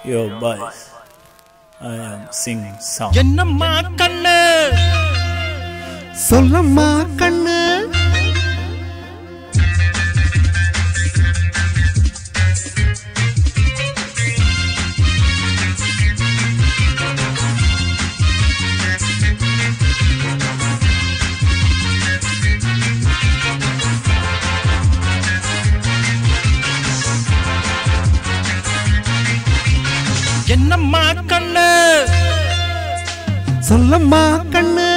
Yo boys, I am singing song. என்னம்மா கண்ணு சொல்லம்மா கண்ணு என்னம்மா கண்ணு சொல்லம்மா கண்ணு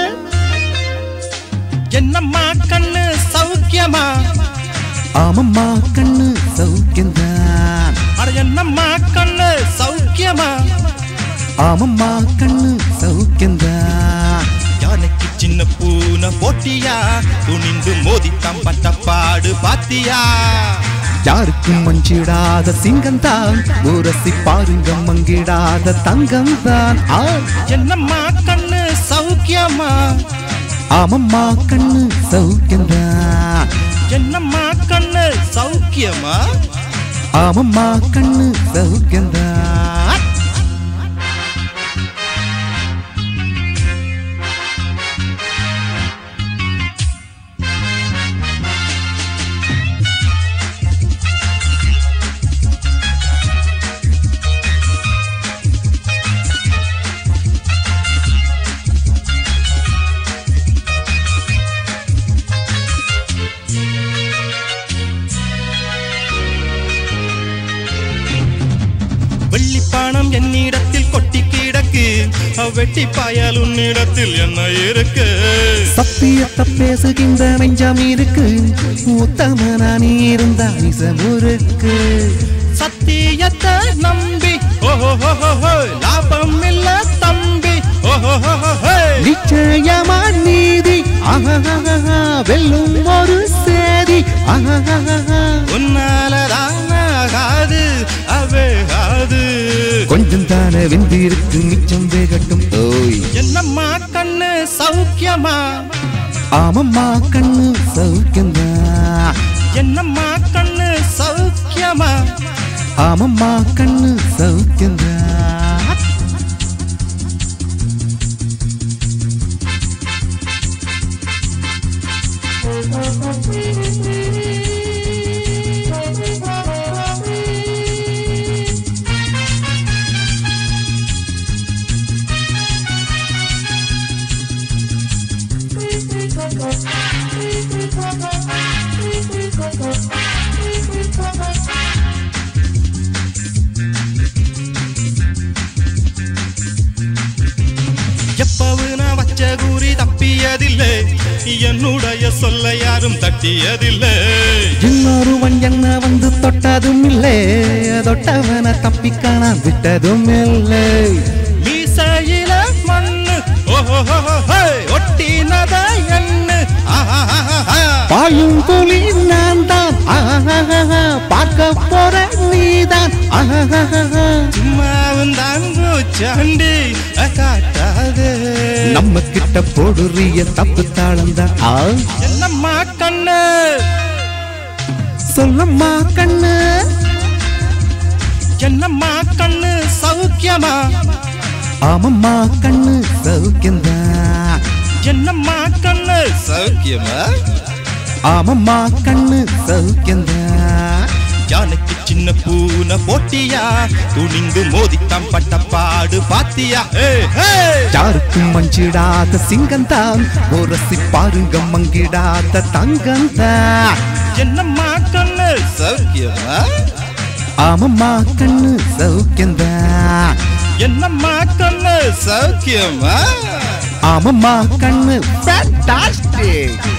என்னம்மா கண்ணு சௌக்கியமா ஆமம்மா கண்ணு சௌக்கியந்தான் அட என்னம்மா கண்ணு சௌக்கியமா ஆமம்மா கண்ணு சௌக்கியந்தான் யானைக்கு சின்ன பூனை போட்டியா துணிந்து மோதித்தான் பட்ட பாடு பாத்தியா யாருக்கும் மஞ்சிடாத சிங்கந்தான் ஊரசி பாருங்க மங்கிடாத தங்கம்தான் என்னம்மா கண்ணு சௌக்கியமா ஆமம்மா கண்ணு சௌக்கியந்தான் என்னம்மா கண்ணு சௌக்கியமா ஆமம்மா கண்ணு சௌக்கியந்தான் வெள்ளிப்பானம் என்னிடத்தில் கொட்டி கிடக்கு வெட்டி பாயால் உன்னிடத்தில் என்ன இருக்கு சத்தியத்தை பேசுகின்ற நெஞ்சம் இருக்கு உத்தமனா நீ இருந்தா நிசமுருக்கு சத்தியத்தை நம்பி ஓஹோ லாபம் இல்ல தம்பி ஓஹோ நிச்சயமா நீதி வெல்லும் ஒரு சேதி உன்னாலதான் ஆகாது அவேகாது கொஞ்சம் தானே வெந்திருக்கு மிச்சம் வேகட்டும் ஓய் என்னம்மா கண்ணு சௌக்கியமா ஆமம்மா கண்ணு சௌக்கியந்தான் என்னம்மா கண்ணு சௌக்கியமா ஆமம்மா கண்ணு சௌக்கியந்தான் எப்பவும் நான் வச்ச கூறி தப்பியதில்லை என்னுடைய சொல்ல யாரும் தட்டியதில்லை இன்னொருவன் என்ன வந்து தொட்டதும் இல்லை தொட்டவன தப்பிக்கான விட்டதும் இல்லை மீசையில மண்ணு ஓஹோ ஒட்டினத எண்ணு பாயும் புலி நான் தான் பார்க்க போற நீதான் சும்மாவும் தாங்கு சாண்டி காட்டாது நம்ம கிட்ட போடுறிய தப்பு தாளந்தான் என்னம்மா கண்ணு சொல்லம்மா கண்ணு என்னம்மா கண்ணு சௌக்கியமா ஆமம்மா கண்ணு சௌக்கியந்தான் என்னம்மா கண்ணு சௌக்கியமா ஆமம்மா கண்ணு சௌக்கியந்தான் யானைக்கு சின்ன பூனை போட்டியா துணிந்து மோதித்தான் பட்ட பாடு பாத்தியா யாருக்கும் மஞ்சிடாத சிங்கந்தான் ஊரசி பாருங்க மங்கிடாத தங்கந்தான் என்னம்மா கண்ணு சௌக்கியமா ஆமம்மா கண்ணு சௌக்கியந்தான் என்னம்மா கண்ணு சௌக்கியமா ஆமம்மா கண்ணு ஃபேண்டாஸ்டிக்